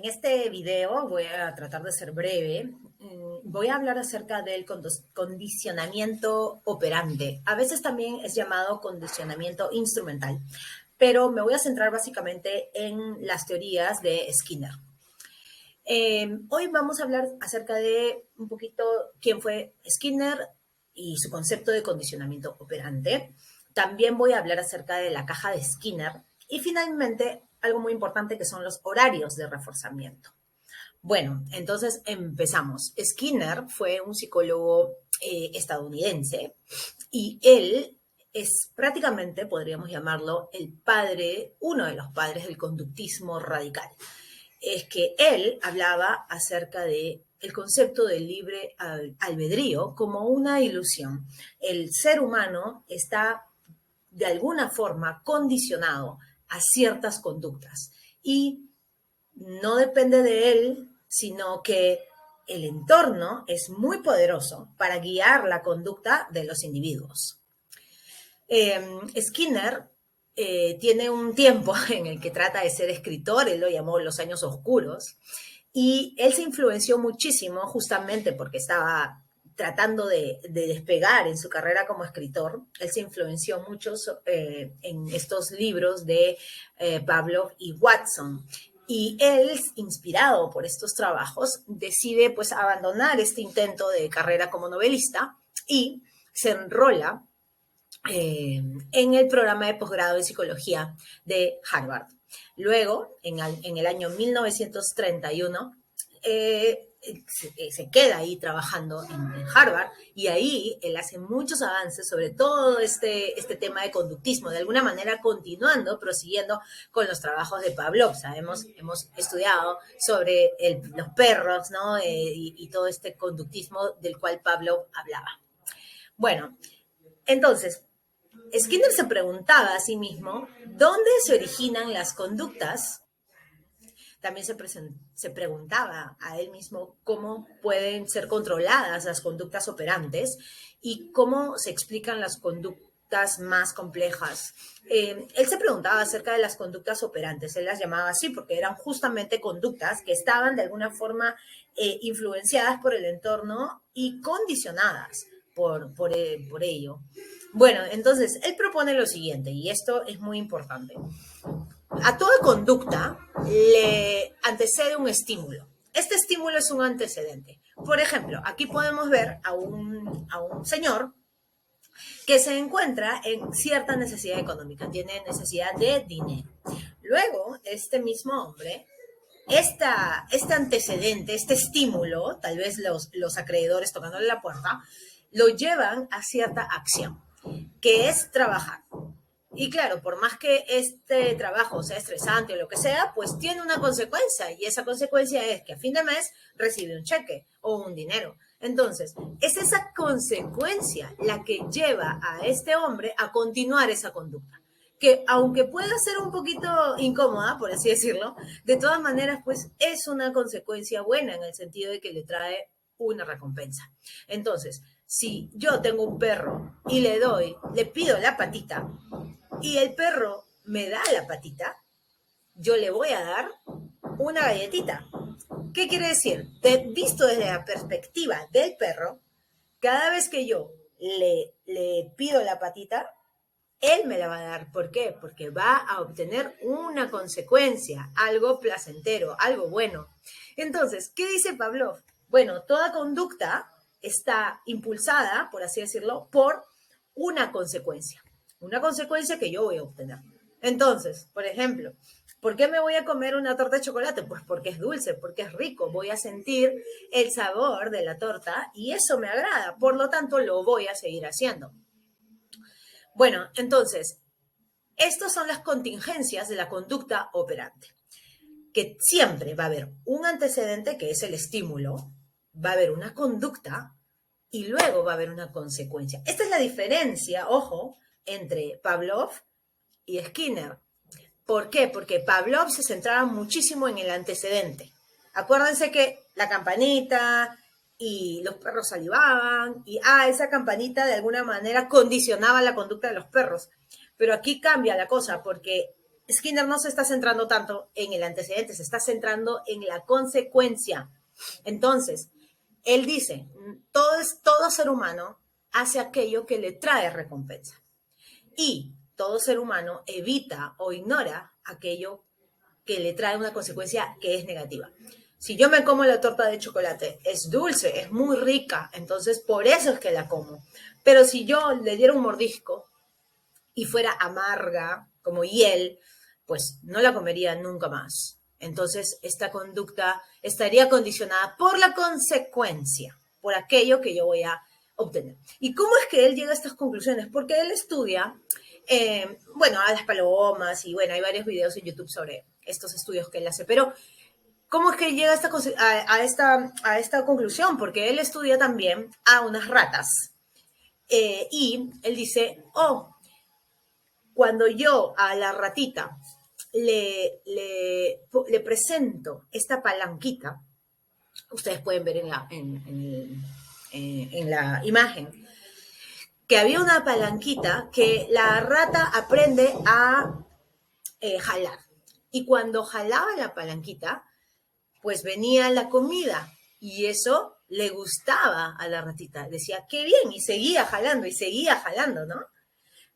En este video voy a tratar de ser breve. Voy a hablar acerca del condicionamiento operante. A veces también es llamado condicionamiento instrumental, pero me voy a centrar básicamente en las teorías de Skinner. Hoy vamos a hablar acerca de un poquito quién fue Skinner y su concepto de condicionamiento operante. También voy a hablar acerca de la caja de Skinner y finalmente algo muy importante que son los horarios de reforzamiento. Bueno, entonces empezamos. Skinner fue un psicólogo estadounidense y él es prácticamente, podríamos llamarlo, el padre, uno de los padres del conductismo radical. Es que él hablaba acerca de el concepto del libre albedrío como una ilusión. El ser humano está de alguna forma condicionado a ciertas conductas y no depende de él, sino que el entorno es muy poderoso para guiar la conducta de los individuos. Skinner tiene un tiempo en el que trata de ser escritor, él lo llamó los años oscuros, y él se influenció muchísimo justamente porque estaba tratando de despegar en su carrera como escritor. Él se influenció mucho en estos libros de Pavlov y Watson. Y él, inspirado por estos trabajos, decide pues abandonar este intento de carrera como novelista y se enrola en el programa de posgrado de psicología de Harvard. Luego, en el año 1931, se queda ahí trabajando en Harvard y ahí él hace muchos avances sobre todo este tema de conductismo, de alguna manera continuando, prosiguiendo con los trabajos de Pavlov. Sabemos, hemos estudiado sobre los perros, ¿no? Y todo este conductismo del cual Pavlov hablaba. Bueno, entonces, Skinner se preguntaba a sí mismo dónde se originan las conductas. También se preguntaba a él mismo cómo pueden ser controladas las conductas operantes y cómo se explican las conductas más complejas. Él se preguntaba acerca de las conductas operantes, él las llamaba así porque eran justamente conductas que estaban de alguna forma influenciadas por el entorno y condicionadas por ello. Bueno, entonces él propone lo siguiente, y esto es muy importante. A toda conducta le antecede un estímulo. Este estímulo es un antecedente. Por ejemplo, aquí podemos ver a un señor que se encuentra en cierta necesidad económica, tiene necesidad de dinero. Luego, este mismo hombre, este antecedente, este estímulo, tal vez los acreedores tocándole la puerta, lo llevan a cierta acción, que es trabajar. Y claro, por más que este trabajo sea estresante o lo que sea, pues tiene una consecuencia y esa consecuencia es que a fin de mes recibe un cheque o un dinero. Entonces, es esa consecuencia la que lleva a este hombre a continuar esa conducta, que aunque pueda ser un poquito incómoda, por así decirlo, de todas maneras, pues es una consecuencia buena en el sentido de que le trae una recompensa. Entonces, si yo tengo un perro y le pido la patita, y el perro me da la patita, yo le voy a dar una galletita. ¿Qué quiere decir? Visto desde la perspectiva del perro, cada vez que yo le pido la patita, él me la va a dar. ¿Por qué? Porque va a obtener una consecuencia, algo placentero, algo bueno. Entonces, ¿qué dice Pavlov? Bueno, toda conducta está impulsada, por así decirlo, por una consecuencia que yo voy a obtener. Entonces, por ejemplo, ¿por qué me voy a comer una torta de chocolate? Pues porque es dulce, porque es rico, voy a sentir el sabor de la torta y eso me agrada, por lo tanto lo voy a seguir haciendo. Bueno, entonces, estas son las contingencias de la conducta operante, que siempre va a haber un antecedente, que es el estímulo, va a haber una conducta y luego va a haber una consecuencia. Esta es la diferencia, ojo, entre Pavlov y Skinner. ¿Por qué? Porque Pavlov se centraba muchísimo en el antecedente. Acuérdense que la campanita y los perros salivaban y esa campanita de alguna manera condicionaba la conducta de los perros. Pero aquí cambia la cosa porque Skinner no se está centrando tanto en el antecedente, se está centrando en la consecuencia. Entonces, él dice, todo ser humano hace aquello que le trae recompensa. Y todo ser humano evita o ignora aquello que le trae una consecuencia que es negativa. Si yo me como la torta de chocolate, es dulce, es muy rica, entonces por eso es que la como. Pero si yo le diera un mordisco y fuera amarga, como hiel, pues no la comería nunca más. Entonces, esta conducta estaría condicionada por la consecuencia, por aquello que yo voy a obtener. ¿Y cómo es que él llega a estas conclusiones? Porque él estudia, bueno, a las palomas y bueno, hay varios videos en YouTube sobre estos estudios que él hace, pero ¿cómo es que llega a esta conclusión? Porque él estudia también a unas ratas y él dice, oh, cuando yo a la ratita le presento esta palanquita, ustedes pueden ver en la imagen, que había una palanquita que la rata aprende a jalar. Y cuando jalaba la palanquita, pues venía la comida y eso le gustaba a la ratita. Decía, qué bien, y seguía jalando, ¿no?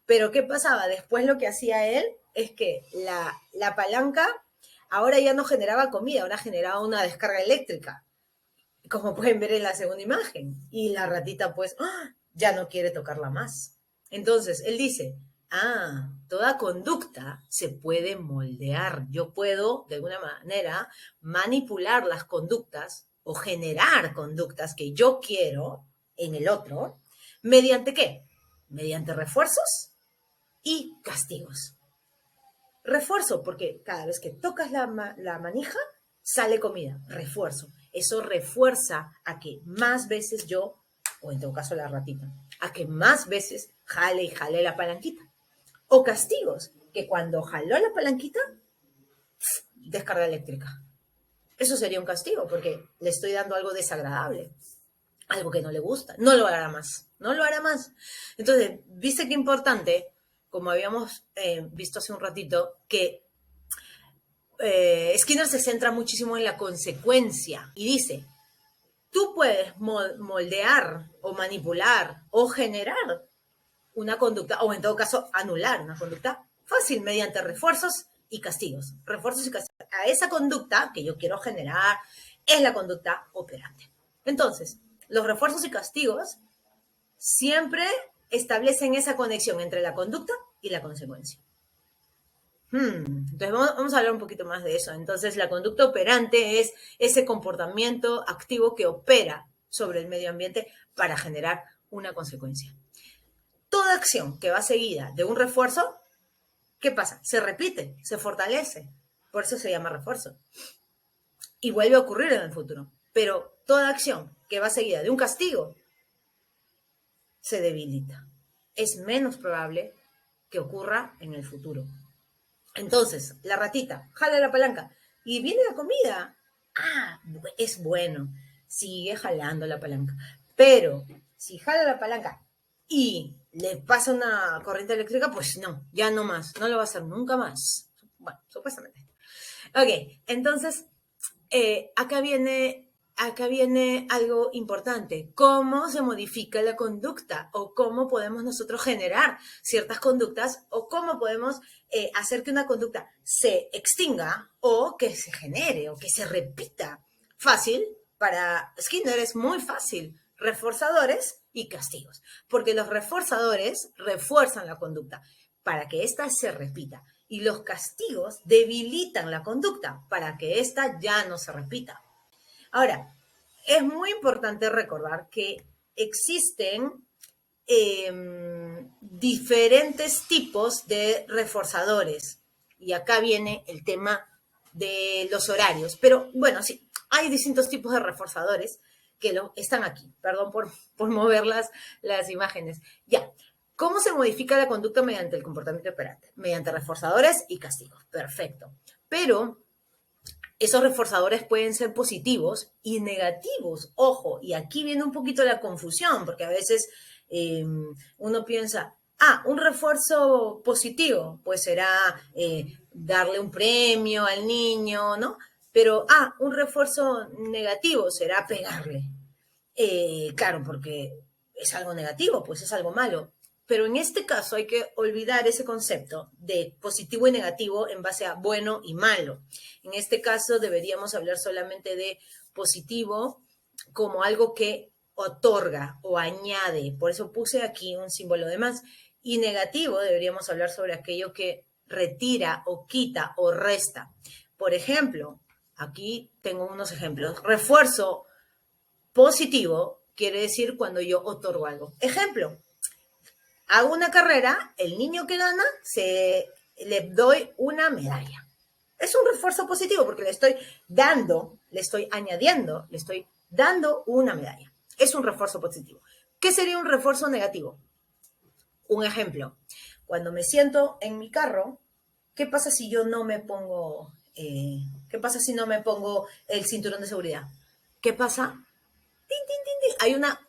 Pero ¿qué pasaba? Después lo que hacía él es que la palanca ahora ya no generaba comida, ahora generaba una descarga eléctrica, como pueden ver en la segunda imagen. Y la ratita pues ya no quiere tocarla más. Entonces, él dice, toda conducta se puede moldear. Yo puedo, de alguna manera, manipular las conductas o generar conductas que yo quiero en el otro. ¿Mediante qué? Mediante refuerzos y castigos. Refuerzo, porque cada vez que tocas la manija, sale comida. Refuerzo. Eso refuerza a que más veces yo, o en todo caso la ratita, a que más veces jale la palanquita. O castigos, que cuando jaló la palanquita, descarga eléctrica. Eso sería un castigo, porque le estoy dando algo desagradable, algo que no le gusta. No lo hará más, no lo hará más. Entonces, ¿viste qué importante? Como habíamos visto hace un ratito, que Skinner se centra muchísimo en la consecuencia y dice, tú puedes moldear o manipular o generar una conducta, o en todo caso anular una conducta fácil mediante refuerzos y castigos. Refuerzos y castigos. A esa conducta que yo quiero generar es la conducta operante. Entonces, los refuerzos y castigos siempre establecen esa conexión entre la conducta y la consecuencia. Entonces vamos a hablar un poquito más de eso. Entonces la conducta operante es ese comportamiento activo que opera sobre el medio ambiente para generar una consecuencia. Toda acción que va seguida de un refuerzo, ¿qué pasa? Se repite, se fortalece. Por eso se llama refuerzo. Y vuelve a ocurrir en el futuro. Pero toda acción que va seguida de un castigo se debilita. Es menos probable que ocurra en el futuro. Entonces, la ratita jala la palanca y viene la comida. Es bueno. Sigue jalando la palanca. Pero si jala la palanca y le pasa una corriente eléctrica, pues no, ya no más. No lo va a hacer nunca más. Bueno, supuestamente. Ok, entonces, acá viene algo importante. ¿Cómo se modifica la conducta? ¿O cómo podemos nosotros generar ciertas conductas? ¿O cómo podemos hacer que una conducta se extinga o que se genere o que se repita? Fácil, para Skinner es muy fácil. Reforzadores y castigos. Porque los reforzadores refuerzan la conducta para que ésta se repita. Y los castigos debilitan la conducta para que ésta ya no se repita. Ahora, es muy importante recordar que existen diferentes tipos de reforzadores. Y acá viene el tema de los horarios. Pero bueno, sí, hay distintos tipos de reforzadores que están aquí. Perdón por mover las imágenes. Ya. ¿Cómo se modifica la conducta mediante el comportamiento operante? Mediante reforzadores y castigos. Perfecto. Pero esos reforzadores pueden ser positivos y negativos. Ojo, y aquí viene un poquito la confusión, porque a veces uno piensa, un refuerzo positivo, pues será darle un premio al niño, ¿no? Pero, un refuerzo negativo será pegarle. Claro, porque es algo negativo, pues es algo malo. Pero en este caso hay que olvidar ese concepto de positivo y negativo en base a bueno y malo. En este caso deberíamos hablar solamente de positivo como algo que otorga o añade. Por eso puse aquí un símbolo de más. Y negativo deberíamos hablar sobre aquello que retira o quita o resta. Por ejemplo, aquí tengo unos ejemplos. Refuerzo positivo quiere decir cuando yo otorgo algo. Ejemplo, hago una carrera, el niño que gana, le doy una medalla. Es un refuerzo positivo porque le estoy dando, le estoy añadiendo, le estoy dando una medalla. Es un refuerzo positivo. ¿Qué sería un refuerzo negativo? Un ejemplo, cuando me siento en mi carro, ¿qué pasa si yo no me pongo, qué pasa si no me pongo el cinturón de seguridad? ¿Qué pasa? Tin, tin, tin, tin. Hay una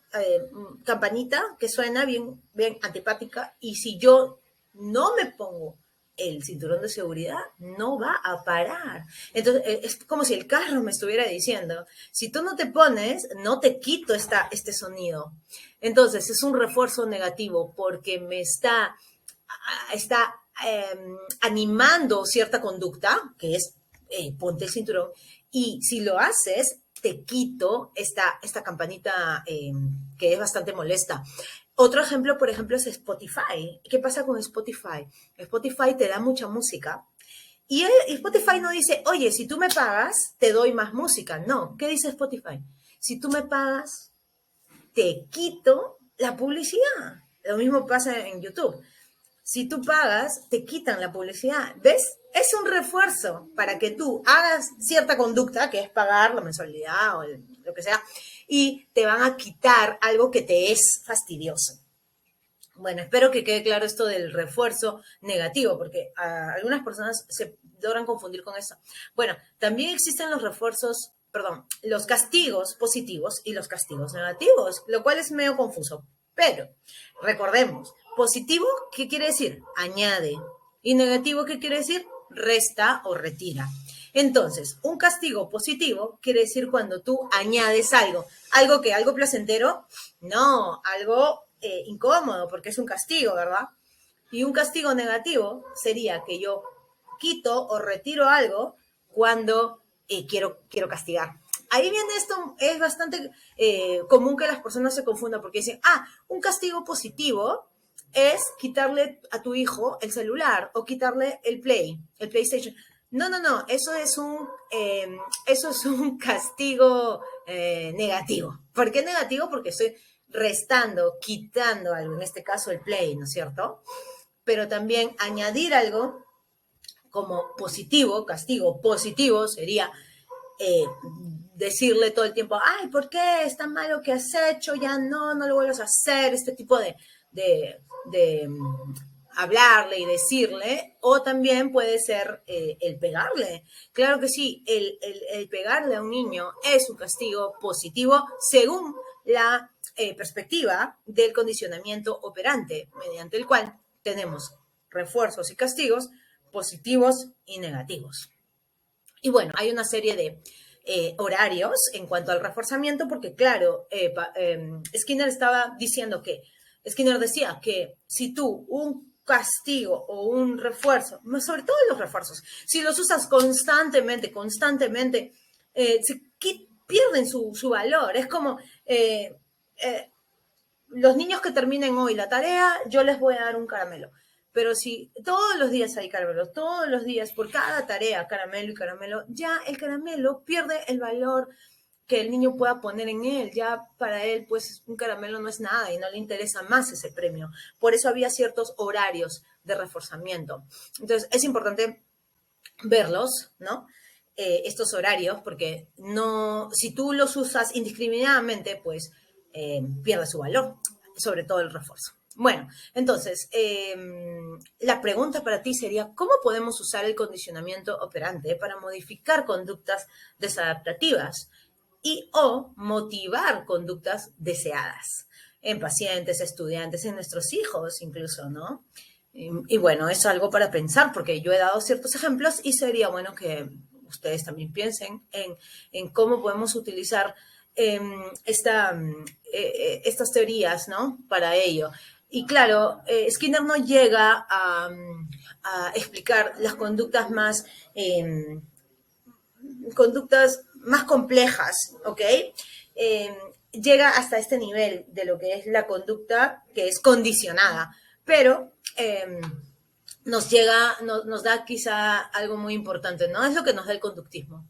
campanita que suena bien, bien antipática y si yo no me pongo el cinturón de seguridad, no va a parar. Entonces, es como si el carro me estuviera diciendo, si tú no te pones, no te quito este sonido. Entonces, es un refuerzo negativo porque me está animando cierta conducta, que es ponte el cinturón, y si lo haces, te quito esta campanita que es bastante molesta. Otro ejemplo, por ejemplo, es Spotify. ¿Qué pasa con Spotify? Spotify te da mucha música y Spotify no dice, oye, si tú me pagas, te doy más música. No, ¿qué dice Spotify? Si tú me pagas, te quito la publicidad. Lo mismo pasa en YouTube. Si tú pagas, te quitan la publicidad. ¿Ves? Es un refuerzo para que tú hagas cierta conducta, que es pagar la mensualidad o lo que sea, y te van a quitar algo que te es fastidioso. Bueno, espero que quede claro esto del refuerzo negativo, porque algunas personas se logran confundir con eso. Bueno, también existen los refuerzos, perdón, los castigos positivos y los castigos negativos, lo cual es medio confuso. Pero recordemos, positivo, ¿qué quiere decir? Añade. Y negativo, ¿qué quiere decir? Resta o retira. Entonces, un castigo positivo quiere decir cuando tú añades algo placentero, no, algo incómodo, porque es un castigo, ¿verdad? Y un castigo negativo sería que yo quito o retiro algo cuando quiero castigar. Ahí viene esto, es bastante común que las personas se confundan porque dicen, un castigo positivo es quitarle a tu hijo el celular o quitarle el PlayStation. No, no, no, eso es un castigo negativo. ¿Por qué negativo? Porque estoy restando, quitando algo, en este caso el Play, ¿no es cierto? Pero también añadir algo como positivo, castigo positivo, sería decirle todo el tiempo, ay, ¿por qué es tan malo que has hecho? Ya no lo vuelvas a hacer, este tipo de hablarle y decirle, o también puede ser el pegarle. Claro que sí, el pegarle a un niño es un castigo positivo según la perspectiva del condicionamiento operante, mediante el cual tenemos refuerzos y castigos positivos y negativos. Y bueno, hay una serie de horarios en cuanto al reforzamiento, porque claro, Skinner decía que si tú un castigo o un refuerzo, sobre todo los refuerzos, si los usas constantemente, pierden su valor. Es como los niños que terminen hoy la tarea, yo les voy a dar un caramelo. Pero si todos los días hay caramelos, todos los días, por cada tarea, caramelo y caramelo, ya el caramelo pierde el valor que el niño pueda poner en él. Ya para él, pues, un caramelo no es nada y no le interesa más ese premio. Por eso había ciertos horarios de reforzamiento. Entonces, es importante verlos, ¿no? Estos horarios, porque no, si tú los usas indiscriminadamente, pues pierde su valor, sobre todo el refuerzo. Bueno, entonces, la pregunta para ti sería, ¿cómo podemos usar el condicionamiento operante para modificar conductas desadaptativas y o motivar conductas deseadas en pacientes, estudiantes, en nuestros hijos incluso, ¿no? Y bueno, es algo para pensar, porque yo he dado ciertos ejemplos y sería bueno que ustedes también piensen en cómo podemos utilizar eh, estas teorías, ¿no? Para ello. Y claro, Skinner no llega a explicar las conductas más complejas, ¿ok? Llega hasta este nivel de lo que es la conducta que es condicionada, pero nos da quizá algo muy importante, ¿no? Es lo que nos da el conductismo.